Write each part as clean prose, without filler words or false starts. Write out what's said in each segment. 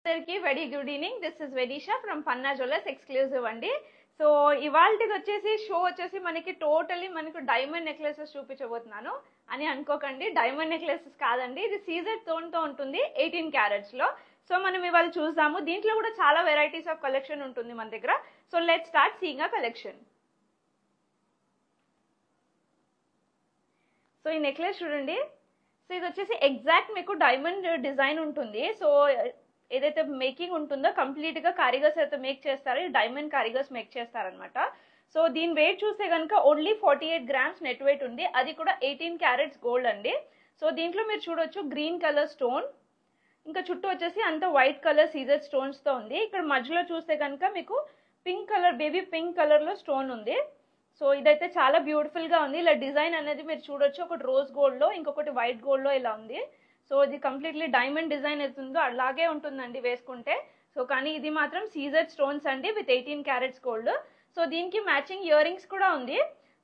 అందరికి very good evening. This is Venisha from Panna jewellers exclusive అండి. So ఇవాళకి వచ్చేసి షో వచ్చేసి మనకి టోటలీ మనకు డైమండ్ నెక్లెసెస్ చూపించబోతున్నాను అని అనుకోకండి. డైమండ్ నెక్లెసెస్ కాదండి, ఇది సీజర్ స్టోన్ తో ఉంటుంది 18 క్యారెట్స్ లో. సో మనం ఇవాళ చూద్దాము. దీంట్లో కూడా చాలా వెరైటీస్ ఆఫ్ కలెక్షన్ ఉంటుంది మన దగ్గర. So let's start seeing a collection. So ఈ నెక్లెస్ చూడండి. సో ఇది వచ్చేసి ఎగ్జాక్ట్ మీకు డైమండ్ డిజైన్ ఉంటుంది. సో ఏదైతే మేకింగ్ ఉంటుందో కంప్లీట్ గా కారిగర్స్ అయితే మేక్ చేస్తారో ఈ డైమండ్ కారిగర్స్ మేక్ చేస్తారనమాట. సో దీని వెయిట్ చూస్తే కనుక ఓన్లీ 48 గ్రామ్స్ నెట్ వెయిట్ ఉంది, అది కూడా 18 క్యారెట్స్ గోల్డ్ అండి. సో దీంట్లో మీరు చూడొచ్చు గ్రీన్ కలర్ స్టోన్, ఇంకా చుట్టూ వచ్చేసి అంత వైట్ కలర్ సీజర్ స్టోన్స్ తో ఉంది. ఇక్కడ మధ్యలో చూస్తే కనుక మీకు pink colour, baby pink colour లో స్టోన్ ఉంది. సో ఇదైతే చాలా బ్యూటిఫుల్ గా ఉంది. ఇలా డిజైన్ అనేది మీరు చూడొచ్చు, ఒకటి రోజ్ గోల్డ్ లో, ఇంకొకటి వైట్ గోల్డ్ లో ఇలా ఉంది. సో ఇది కంప్లీట్లీ డైమండ్ డిజైన్ అవుతుందో అలాగే ఉంటుందండి వేసుకుంటే. సో కానీ ఇది మాత్రం సీజర్ స్టోన్స్ అండి విత్ 18 క్యారెట్స్ గోల్డ్. సో దీనికి మ్యాచింగ్ ఇయర్ రింగ్స్ కూడా ఉంది.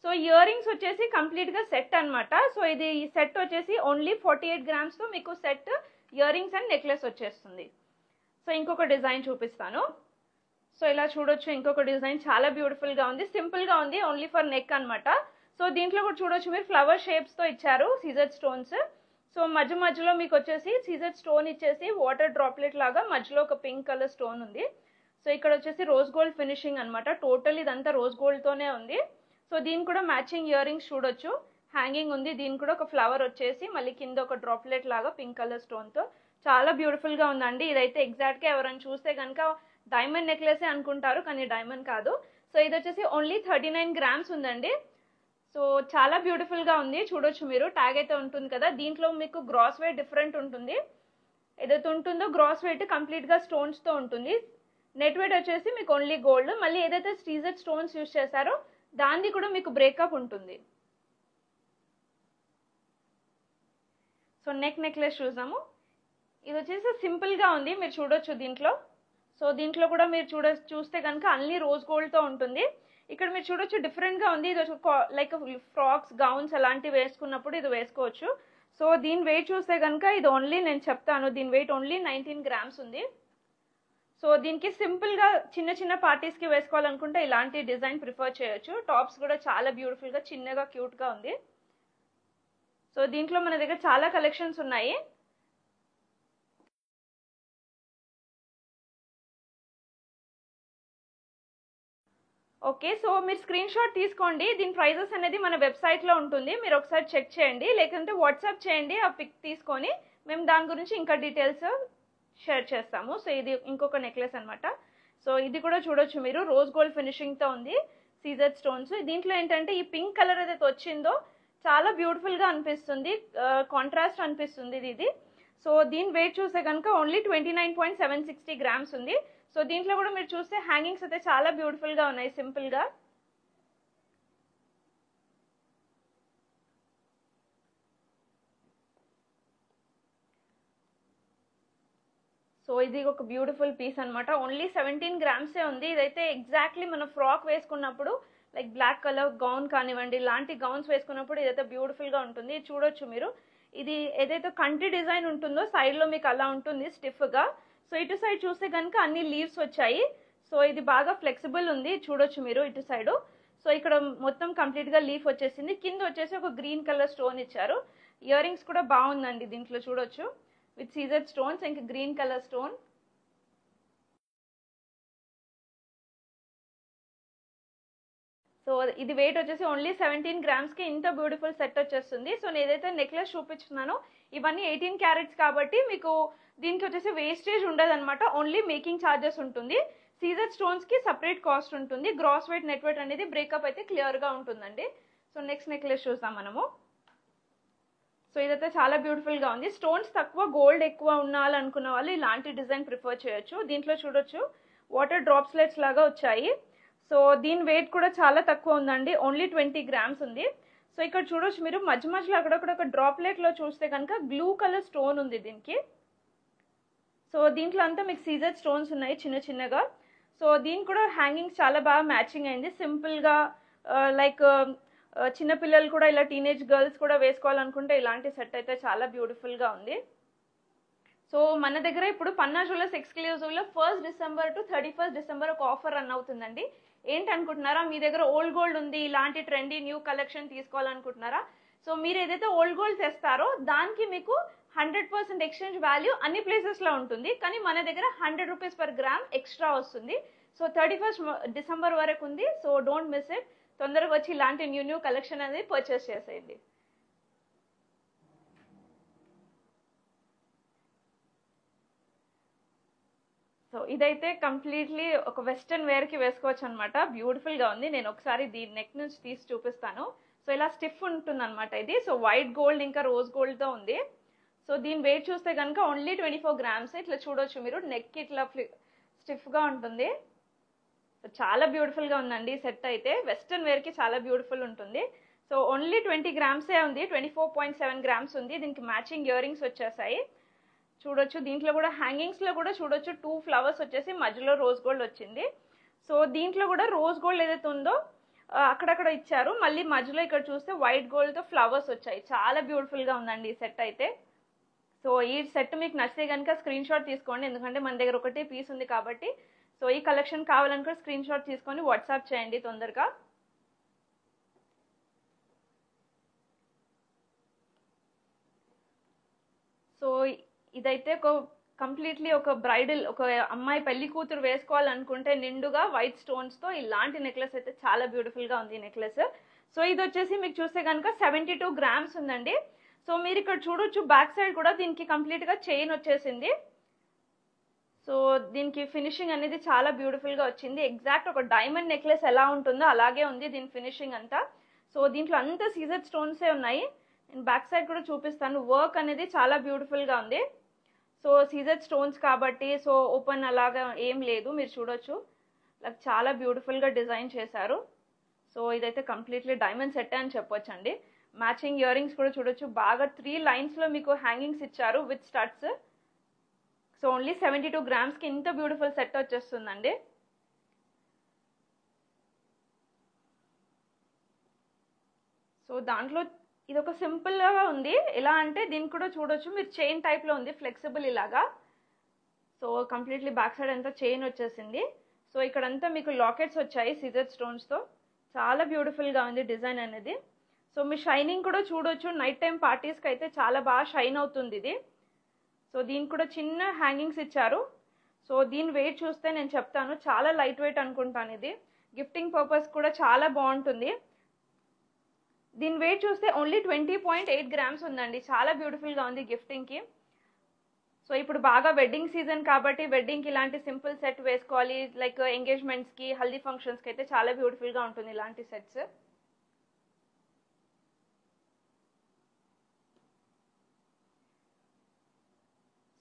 సో ఇయర్ రింగ్స్ వచ్చేసి కంప్లీట్ గా సెట్ అనమాట. సో ఇది ఈ సెట్ వచ్చేసి ఓన్లీ 48 గ్రామ్స్ తో మీకు set ear rings and necklace వచ్చేస్తుంది. సో ఇంకొక డిజైన్ చూపిస్తాను. సో ఇలా చూడొచ్చు, ఇంకొక డిజైన్ చాలా బ్యూటిఫుల్ గా ఉంది, సింపుల్ గా ఉంది, ఓన్లీ ఫర్ నెక్ అనమాట. సో దీంట్లో కూడా చూడొచ్చు మీరు ఫ్లవర్ షేప్స్ తో ఇచ్చారు సీజర్ స్టోన్స్. సో మధ్యలో మీకు వచ్చేసి సీజర్ స్టోన్ ఇచ్చేసి వాటర్ డ్రాప్లెట్ లాగా మధ్యలో ఒక పింక్ కలర్ స్టోన్ ఉంది. సో ఇక్కడ వచ్చేసి రోజ్ గోల్డ్ ఫినిషింగ్ అనమాట. టోటల్ ఇదంతా రోజ్ గోల్డ్ తోనే ఉంది. సో దీని కూడా మ్యాచింగ్ ఇయర్ రింగ్స్ చూడొచ్చు, హ్యాంగింగ్ ఉంది. దీని కూడా ఒక ఫ్లవర్ వచ్చేసి మళ్ళీ కింద ఒక డ్రాప్లెట్ లాగా పింక్ కలర్ స్టోన్ తో చాలా బ్యూటిఫుల్ గా ఉందండి. ఇదైతే ఎగ్జాక్ట్ గా ఎవరైనా చూస్తే కనుక డైమండ్ నెక్లెస్ అనుకుంటారు, కానీ డైమండ్ కాదు. సో ఇది వచ్చేసి ఓన్లీ 39 గ్రామ్స్ ఉందండి. సో చాలా బ్యూటిఫుల్ గా ఉంది, చూడొచ్చు మీరు. ట్యాగ్ అయితే ఉంటుంది కదా, దీంట్లో మీకు గ్రాస్ వెయిట్ డిఫరెంట్ ఉంటుంది. ఏదైతే ఉంటుందో గ్రాస్ వెయిట్ కంప్లీట్ గా స్టోన్స్ తో ఉంటుంది. నెట్ వెయిట్ వచ్చేసి మీకు ఓన్లీ గోల్డ్. మళ్ళీ ఏదైతే సీజర్ స్టోన్స్ యూజ్ చేశారో దాన్ని కూడా మీకు బ్రేకప్ ఉంటుంది. సో నెక్లెస్ చూసాము. ఇది వచ్చేసి సింపుల్ గా ఉంది, మీరు చూడొచ్చు దీంట్లో. సో దీంట్లో కూడా మీరు చూస్తే కనుక అన్ని రోజ్ గోల్డ్ తో ఉంటుంది. ఇక్కడ మీరు చూడొచ్చు డిఫరెంట్ గా ఉంది. ఇది లైక్ ఫ్రాక్స్, గౌన్స్ అలాంటివి వేసుకున్నప్పుడు ఇది వేసుకోవచ్చు. సో దీని వెయిట్ చూస్తే కనుక ఇది ఓన్లీ, నేను చెప్తాను, దీని వెయిట్ ఓన్లీ 19 గ్రామ్స్ ఉంది. సో దీనికి సింపుల్ గా చిన్న చిన్న పార్టీస్ కి వేసుకోవాలనుకుంటే ఇలాంటి డిజైన్ ప్రిఫర్ చేయొచ్చు. టాప్స్ కూడా చాలా బ్యూటిఫుల్ గా చిన్నగా క్యూట్ గా ఉంది. సో దీంట్లో మన దగ్గర చాలా కలెక్షన్స్ ఉన్నాయి. ఓకే, సో మీరు స్క్రీన్ షాట్ తీసుకోండి. దీని ప్రైజెస్ అనేది మన వెబ్సైట్ లో ఉంటుంది, మీరు ఒకసారి చెక్ చేయండి. లేకుంటే వాట్సాప్ చేయండి ఆ పిక్ తీసుకొని, మేము దాని గురించి ఇంకా డీటెయిల్స్ షేర్ చేస్తాము. సో ఇది ఇంకొక నెక్లెస్ అనమాట. సో ఇది కూడా చూడొచ్చు మీరు, రోజ్ గోల్డ్ ఫినిషింగ్ తో ఉంది, సీజర్ స్టోన్స్. దీంట్లో ఏంటంటే ఈ పింక్ కలర్ ఏదైతే వచ్చిందో చాలా బ్యూటిఫుల్ గా అనిపిస్తుంది, కాంట్రాస్ట్ అనిపిస్తుంది ఇది. సో దీని వెయిట్ చూస్తే కనుక ఓన్లీ 29.760 గ్రామ్స్ ఉంది. సో దీంట్లో కూడా మీరు చూస్తే హ్యాంగింగ్స్ అయితే చాలా బ్యూటిఫుల్ గా ఉన్నాయి, సింపుల్ గా. సో ఇది ఒక బ్యూటిఫుల్ పీస్ అనమాట. ఓన్లీ 17 గ్రామ్సే ఉంది. ఇదైతే ఎగ్జాక్ట్లీ మన ఫ్రాక్ వేసుకున్నప్పుడు, లైక్ బ్లాక్ కలర్ గౌన్ కానివ్వండి, ఇలాంటి గౌన్స్ వేసుకున్నప్పుడు ఇదైతే బ్యూటిఫుల్ గా ఉంటుంది. చూడొచ్చు మీరు, ఇది ఏదైతే కంటి డిజైన్ ఉంటుందో సైడ్ లో మీకు అలా ఉంటుంది స్టిఫ్ గా. సో ఇటు సైడ్ చూస్తే కనుక అన్ని లీవ్స్ వచ్చాయి. సో ఇది బాగా ఫ్లెక్సిబుల్ ఉంది, చూడొచ్చు మీరు ఇటు సైడ్. సో ఇక్కడ మొత్తం కంప్లీట్ గా లీఫ్ వచ్చేసింది. కింద వచ్చేసి ఒక గ్రీన్ కలర్ స్టోన్ ఇచ్చారు. ఇయర్ రింగ్స్ కూడా బాగుందండి దీంట్లో, చూడొచ్చు విత్ సీజర్ స్టోన్స్, ఇంకా గ్రీన్ కలర్ స్టోన్. సో ఇది వెయిట్ వచ్చేసి ఓన్లీ 17 గ్రామ్స్ కి ఇంత బ్యూటిఫుల్ సెట్ వచ్చేస్తుంది. సో నేను ఏదైతే నెక్లెస్ చూపించున్నానో ఇవన్నీ 18 క్యారెట్స్ కాబట్టి మీకు దీనికి వచ్చేసి వేస్టేజ్ ఉండదు అనమాట, ఓన్లీ మేకింగ్ ఛార్జెస్ ఉంటుంది. సీజర్ స్టోన్స్ కి సపరేట్ కాస్ట్ ఉంటుంది. గ్రాస్ వెయిట్, నెట్ వెయిట్ అనేది బ్రేకప్ అయితే క్లియర్ గా ఉంటుందండి. సో నెక్స్ట్ నెక్లెస్ చూద్దాం మనము. సో ఇదైతే చాలా బ్యూటిఫుల్ గా ఉంది. స్టోన్స్ తక్కువ, గోల్డ్ ఎక్కువ ఉండాలనుకున్న వాళ్ళు ఇలాంటి డిజైన్ ప్రిఫర్ చేయొచ్చు. దీంట్లో చూడొచ్చు వాటర్ డ్రాప్స్లెట్స్ లాగా వచ్చాయి. సో దీని వెయిట్ కూడా చాలా తక్కువ ఉందండి, ఓన్లీ 20 గ్రామ్స్ ఉంది. సో ఇక్కడ చూడొచ్చు మీరు, మధ్యలో అక్కడక్కడ ఒక డ్రాప్లెట్ లో చూస్తే కనుక బ్లూ కలర్ స్టోన్ ఉంది దీనికి. సో దీంట్లో అంతా మీకు సీజర్ స్టోన్స్ ఉన్నాయి చిన్న చిన్నగా. సో దీని కూడా హ్యాంగింగ్స్ చాలా బాగా మ్యాచింగ్ అయింది, సింపుల్ గా. లైక్ చిన్నపిల్లలు కూడా, ఇలా టీనేజ్ గర్ల్స్ కూడా వేసుకోవాలనుకుంటే ఇలాంటి సెట్ అయితే చాలా బ్యూటిఫుల్ గా ఉంది. సో మన దగ్గర ఇప్పుడు పన్నా జ్యువెలర్స్ ఎక్స్క్లూజివ్లో 1st December to 31st December ఒక ఆఫర్ రన్ అవుతుందండి. ఏంటనుకుంటున్నారా, మీ దగ్గర ఓల్డ్ గోల్డ్ ఉంది, ఇలాంటి ట్రెండీ న్యూ కలెక్షన్ తీసుకోవాలనుకుంటున్నారా? సో మీరు ఏదైతే ఓల్డ్ గోల్డ్ తెస్తారో దానికి మీకు 100% ఎక్స్చేంజ్ వాల్యూ అన్ని ప్లేసెస్లో ఉంటుంది, కానీ మన దగ్గర 100 రూపీస్ పర్ గ్రామ్ ఎక్స్ట్రా వస్తుంది. సో 31st December వరకు ఉంది. So don't miss it. తొందరగా వచ్చి ఇలాంటి న్యూ కలెక్షన్ అనేది పర్చేస్ చేసేయండి. సో ఇదైతే కంప్లీట్లీ ఒక వెస్టర్న్ వేర్కి వేసుకోవచ్చు అనమాట. బ్యూటిఫుల్గా ఉంది. నేను ఒకసారి దీని నెక్ నుంచి తీసి చూపిస్తాను. సో ఇలా స్టిఫ్ ఉంటుంది అనమాట ఇది. సో వైట్ గోల్డ్ ఇంకా రోజ్ గోల్డ్తో ఉంది. సో దీని వెయిట్ చూస్తే కనుక ఓన్లీ 24 grams. ఇట్లా చూడొచ్చు మీరు, నెక్ ఇట్లా స్టిఫ్గా ఉంటుంది. సో చాలా బ్యూటిఫుల్గా ఉందండి ఈ సెట్ అయితే. వెస్టర్న్ వేర్కి చాలా బ్యూటిఫుల్ ఉంటుంది. సో ఓన్లీ 20 grams ఉంది, 24.7 grams ఉంది. దీనికి మ్యాచింగ్ ఇయర్ రింగ్స్ వచ్చేసాయి చూడొచ్చు. దీంట్లో కూడా హ్యాంగింగ్స్లో కూడా చూడొచ్చు 2 flowers వచ్చేసి మధ్యలో రోజ్ గోల్డ్ వచ్చింది. సో దీంట్లో కూడా రోజ్ గోల్డ్ ఏదైతే ఉందో అక్కడక్కడ ఇచ్చారు, మళ్ళీ మధ్యలో ఇక్కడ చూస్తే వైట్ గోల్డ్తో ఫ్లవర్స్ వచ్చాయి. చాలా బ్యూటిఫుల్గా ఉందండి ఈ సెట్ అయితే. సో ఈ సెట్ మీకు నచ్చితే కనుక స్క్రీన్ షాట్ తీసుకోండి, ఎందుకంటే మన దగ్గర ఒకటే పీస్ ఉంది కాబట్టి. సో ఈ కలెక్షన్ కావాలనుకుంటే స్క్రీన్ షాట్ తీసుకొని వాట్సాప్ చేయండి తొందరగా. సో ఇదైతే ఒక కంప్లీట్లీ ఒక బ్రైడల్, ఒక అమ్మాయి పెళ్లి కూతురు వేసుకోవాలనుకుంటే నిండుగా వైట్ స్టోన్స్తో ఇలాంటి నెక్లెస్ అయితే చాలా బ్యూటిఫుల్గా ఉంది ఈ నెక్లెస్. సో ఇది వచ్చేసి మీకు చూస్తే కనుక 72 grams ఉందండి. సో మీరు ఇక్కడ చూడొచ్చు బ్యాక్ సైడ్ కూడా దీనికి కంప్లీట్గా చైన్ వచ్చేసింది. సో దీనికి ఫినిషింగ్ అనేది చాలా బ్యూటిఫుల్గా వచ్చింది. ఎగ్జాక్ట్ ఒక డైమండ్ నెక్లెస్ ఎలా ఉంటుందో అలాగే ఉంది దీని ఫినిషింగ్ అంతా. సో దీంట్లో అంతా సీజర్ స్టోన్సే ఉన్నాయి. నేను బ్యాక్ సైడ్ కూడా చూపిస్తాను. వర్క్ అనేది చాలా బ్యూటిఫుల్గా ఉంది. సో సీజర్ స్టోన్స్ కాబట్టి సో ఓపెన్ అలాగా ఏం లేదు, మీరు చూడొచ్చు. లైక్ చాలా బ్యూటిఫుల్గా డిజైన్ చేశారు. సో ఇదైతే కంప్లీట్లీ డైమండ్ సెట్ అని చెప్పొచ్చు అండి. మ్యాచింగ్ ఇయర్ రింగ్స్ కూడా చూడొచ్చు. బాగా 3 lines మీకు హ్యాంగింగ్స్ ఇచ్చారు with studs. So only 72 grams ఇంత బ్యూటిఫుల్ సెట్ వచ్చేస్తుందండి. సో దాంట్లో ఇది ఒక సింపుల్గా ఉంది. ఎలా అంటే దీనికి కూడా చూడొచ్చు మీరు, చైన్ టైప్లో ఉంది, ఫ్లెక్సిబుల్ ఇలాగా. సో కంప్లీట్లీ బ్యాక్ సైడ్ అంతా చైన్ వచ్చేసింది. సో ఇక్కడంతా మీకు లాకెట్స్ వచ్చాయి సీజర్ స్టోన్స్తో. చాలా బ్యూటిఫుల్గా ఉంది డిజైన్ అనేది. సో మీ షైనింగ్ కూడా చూడొచ్చు, నైట్ టైం పార్టీస్కి అయితే చాలా బాగా షైన్ అవుతుంది ఇది. సో దీనికి కూడా చిన్న హ్యాంగింగ్స్ ఇచ్చారు. సో దీని వెయిట్ చూస్తే నేను చెప్తాను, చాలా లైట్ వెయిట్ అనుకుంటాను ఇది. గిఫ్టింగ్ పర్పస్ కూడా చాలా బాగుంటుంది. దీని వెయిట్ చూస్తే ఓన్లీ 20.8 grams ఉందండి. చాలా బ్యూటిఫుల్గా ఉంది గిఫ్టింగ్కి. సో ఇప్పుడు బాగా వెడ్డింగ్ సీజన్ కాబట్టి వెడ్డింగ్కి ఇలాంటి సింపుల్ సెట్ వేసుకోవాలి, లైక్ ఎంగేజ్మెంట్స్కి, హల్దీ ఫంక్షన్స్కి అయితే చాలా బ్యూటిఫుల్గా ఉంటుంది ఇలాంటి సెట్స్.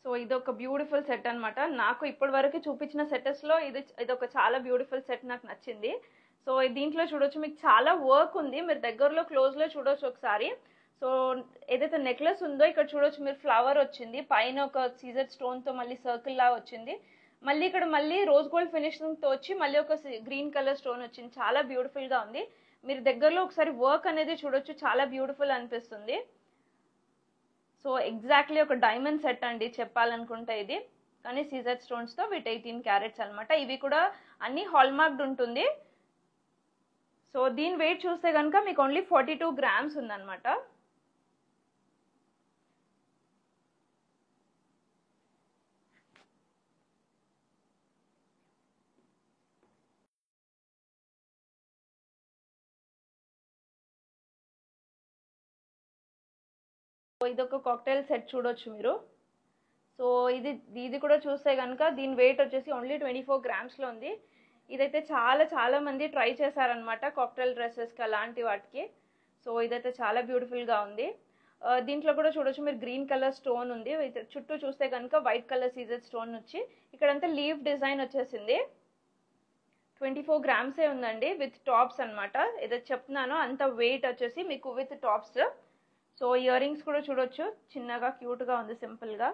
సో ఇదొక బ్యూటిఫుల్ సెట్ అనమాట. నాకు ఇప్పటి వరకు చూపించిన సెటెస్లో ఇదొక చాలా బ్యూటిఫుల్ సెట్ నాకు నచ్చింది. సో దీంట్లో చూడొచ్చు మీకు చాలా వర్క్ ఉంది, మీరు దగ్గరలో క్లోజ్లో చూడొచ్చు ఒకసారి. సో ఏదైతే నెక్లెస్ ఉందో ఇక్కడ చూడొచ్చు మీరు, ఫ్లవర్ వచ్చింది, పైన ఒక సీజర్ స్టోన్తో మళ్ళీ సర్కిల్ లా వచ్చింది, మళ్ళీ ఇక్కడ మళ్ళీ రోజ్ గోల్డ్ ఫినిషింగ్తో వచ్చి మళ్ళీ ఒక గ్రీన్ కలర్ స్టోన్ వచ్చింది. చాలా బ్యూటిఫుల్గా ఉంది. మీరు దగ్గరలో ఒకసారి వర్క్ అనేది చూడొచ్చు, చాలా బ్యూటిఫుల్ అనిపిస్తుంది. సో ఎగ్జాక్ట్లీ ఒక డైమండ్ సెట్ అండి చెప్పాలనుకుంటే ఇది, కానీ సీజర్ స్టోన్స్తో విత్ 18 carats అనమాట. ఇవి కూడా అన్ని హాల్మార్క్డ్ ఉంటుంది. సో దీని వెయిట్ చూస్తే కనుక మీకు ఓన్లీ 42 grams ఉందన్నమాట. ఇదొక కాక్టైల్ సెట్ చూడొచ్చు మీరు. సో ఇది కూడా చూస్తే కనుక దీని వెయిట్ వచ్చేసి ఓన్లీ 24 grams ఉంది. ఇదైతే చాలా మంది ట్రై చేశారనమాట కాక్టైల్ డ్రెస్సెస్కి అలాంటి వాటికి. సో ఇదైతే చాలా బ్యూటిఫుల్గా ఉంది. దీంట్లో కూడా చూడొచ్చు మీరు, గ్రీన్ కలర్ స్టోన్ ఉంది, చుట్టూ చూస్తే కనుక వైట్ కలర్ సీజర్ స్టోన్ వచ్చి ఇక్కడంతా లీవ్ డిజైన్ వచ్చేసింది. 24 grams ఉందండి విత్ టాప్స్ అనమాట. ఏదైతే చెప్తున్నానో అంత వెయిట్ వచ్చేసి మీకు with tops. So ear rings కూడా చూడొచ్చు, చిన్నగా క్యూట్గా ఉంది సింపుల్గా.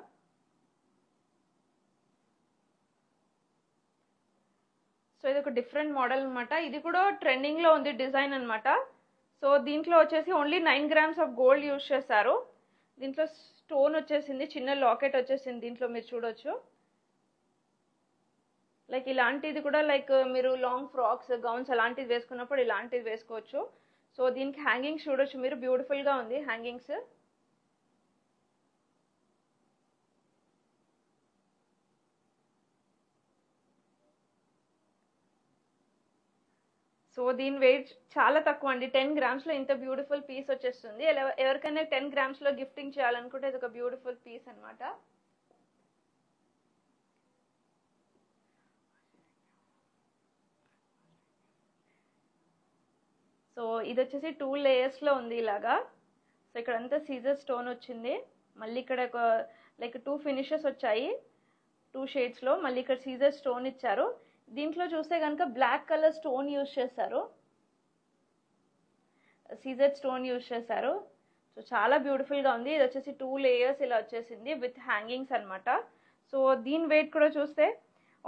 సో ఇది ఒక డిఫరెంట్ మోడల్ అనమాట. ఇది కూడా ట్రెండింగ్లో ఉంది డిజైన్ అనమాట. సో దీంట్లో వచ్చేసి only 9 grams of gold use చేశారు. దీంట్లో స్టోన్ వచ్చేసింది, చిన్న లాకెట్ వచ్చేసింది దీంట్లో మీరు చూడొచ్చు. లైక్ ఇలాంటిది కూడా లైక్ మీరు లాంగ్ ఫ్రాక్స్ గౌన్స్ అలాంటిది వేసుకున్నప్పుడు ఇలాంటిది వేసుకోవచ్చు. సో దీనికి హ్యాంగింగ్స్ చూడొచ్చు మీరు, బ్యూటిఫుల్ గా ఉంది హ్యాంగింగ్స్. సో దీని వెయిట్ చాలా తక్కువ అండి, 10 grams లో ఇంత బ్యూటిఫుల్ పీస్ వచ్చేస్తుంది. ఎవరికైనా 10 grams లో గిఫ్టింగ్ చేయాలనుకుంటే ఇది ఒక బ్యూటిఫుల్ పీస్ అన్నమాట. సో ఇది వచ్చేసి 2 layers లో ఉంది ఇలాగా. సో ఇక్కడ అంతా సీజర్ స్టోన్ వచ్చింది, మళ్ళీ ఇక్కడ ఒక లైక్ 2 finishes వచ్చాయి 2 shades లో, మళ్ళీ ఇక్కడ సీజర్ స్టోన్ ఇచ్చారు. దీంట్లో చూస్తే కనుక బ్లాక్ కలర్ స్టోన్ యూజ్ చేశారు, సీజర్ స్టోన్ యూజ్ చేశారు. సో చాలా బ్యూటిఫుల్ గా ఉంది. ఇది వచ్చేసి 2 layers ఇలా వచ్చేసింది విత్ హ్యాంగింగ్స్ అన్నమాట. సో దీని వెయిట్ కూడా చూస్తే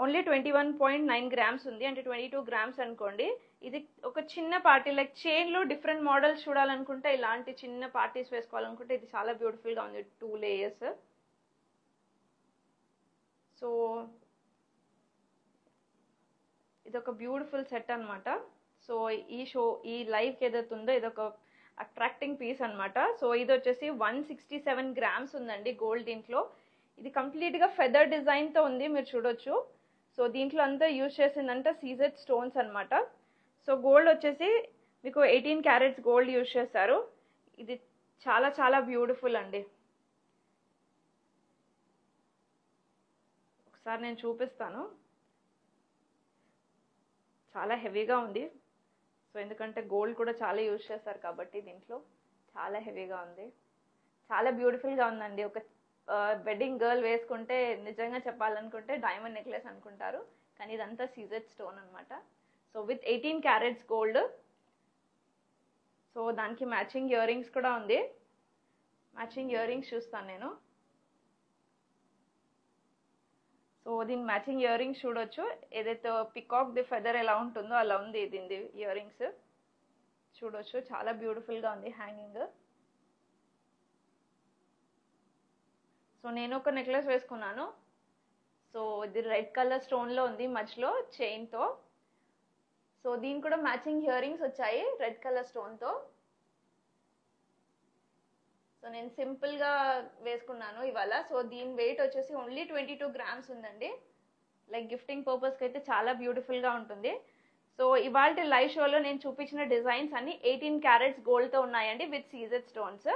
ఓన్లీ 21.9 grams ఉంది, అంటే 22 grams అనుకోండి. ఇది ఒక చిన్న పార్టీ లైక్ చైన్ లో డిఫరెంట్ మోడల్స్ చూడాలనుకుంటే, ఇలాంటి చిన్న పార్టీస్ వేసుకోవాలనుకుంటే ఇది చాలా బ్యూటిఫుల్ గా ఉంది 2 layers. సో ఇది ఒక బ్యూటిఫుల్ సెట్ అన్నమాట. సో ఈ లైవ్ ఏదైతే ఉందో ఇది ఒక అట్రాక్టింగ్ పీస్ అన్నమాట. సో ఇది వచ్చేసి 167 grams ఉందండి గోల్డ్ దీంట్లో. ఇది కంప్లీట్ గా ఫెదర్ డిజైన్ తో ఉంది, మీరు చూడొచ్చు. సో దీంట్లో అంతా యూజ్ చేసిందంటే సీజెడ్ స్టోన్స్ అన్నమాట. సో గోల్డ్ వచ్చేసి మీకు 18 carats గోల్డ్ యూజ్ చేశారు. ఇది చాలా చాలా బ్యూటిఫుల్ అండి. ఒకసారి నేను చూపిస్తాను. చాలా హెవీగా ఉంది. సో ఎందుకంటే గోల్డ్ కూడా చాలా యూజ్ చేస్తారు కాబట్టి దీంట్లో చాలా హెవీగా ఉంది, చాలా బ్యూటిఫుల్ గా ఉందండి. ఒక వెడ్డింగ్ గర్ల్ వేసుకుంటే నిజంగా చెప్పాలనుకుంటే డైమండ్ నెక్లెస్ అనుకుంటారు, కానీ ఇదంతా సీజెడ్ స్టోన్ అన్నమాట. So with 18 carats gold. So దానికి మ్యాచింగ్ ఇయర్ రింగ్స్ కూడా ఉంది. మ్యాచింగ్ ఇయర్ రింగ్స్ చూస్తాను నేను. సో దీని మ్యాచింగ్ ఇయర్ రింగ్స్ చూడొచ్చు, ఏదైతే పికాక్ ది ఫెదర్ ఎలా ఉంటుందో అలా ఉంది దీని ఇయర్ రింగ్స్ చూడొచ్చు. చాలా బ్యూటిఫుల్ గా ఉంది హ్యాంగింగ్. సో నేను ఒక నెక్లెస్ వేసుకున్నాను. సో ఇది రెడ్ కలర్ స్టోన్ లో ఉంది మధ్యలో చైన్ తో. సో దీని కూడా మ్యాచింగ్ ఇయర్ రింగ్స్ వచ్చాయి రెడ్ కలర్ స్టోన్ తో. సో నేను సింపుల్ గా వేసుకున్నాను ఇవాళ. సో దీని వెయిట్ వచ్చేసి ఓన్లీ 22 grams ఉందండి. లైక్ గిఫ్టింగ్ పర్పస్ కి అయితే చాలా బ్యూటిఫుల్ గా ఉంటుంది. సో ఇవాళ లైవ్ షోలో నేను చూపించిన డిజైన్స్ అన్ని 18 carats గోల్డ్ తో ఉన్నాయండి విత్ సీజెడ్ స్టోన్స్.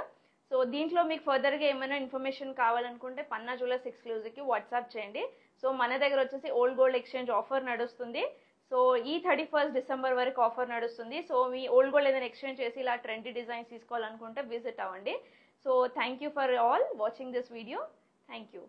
సో దీంట్లో మీకు ఫర్దర్ గా ఏమైనా ఇన్ఫర్మేషన్ కావాలనుకుంటే పన్నా జ్యువెలర్స్ ఎక్స్క్లూజివ్ కి వాట్సాప్ చేయండి. సో మన దగ్గర వచ్చేసి ఓల్డ్ గోల్డ్ ఎక్స్చేంజ్ ఆఫర్ నడుస్తుంది. సో ఈ 31st December వరకు ఆఫర్ నడుస్తుంది. సో మీ ఓల్డ్ గోల్డ్ ఏదైనా ఎక్స్చేంజ్ చేసి ఇలా ట్రెండీ డిజైన్స్ తీసుకోవాలనుకుంటే విజిట్ అవ్వండి. So thank you for all watching this video. Thank you.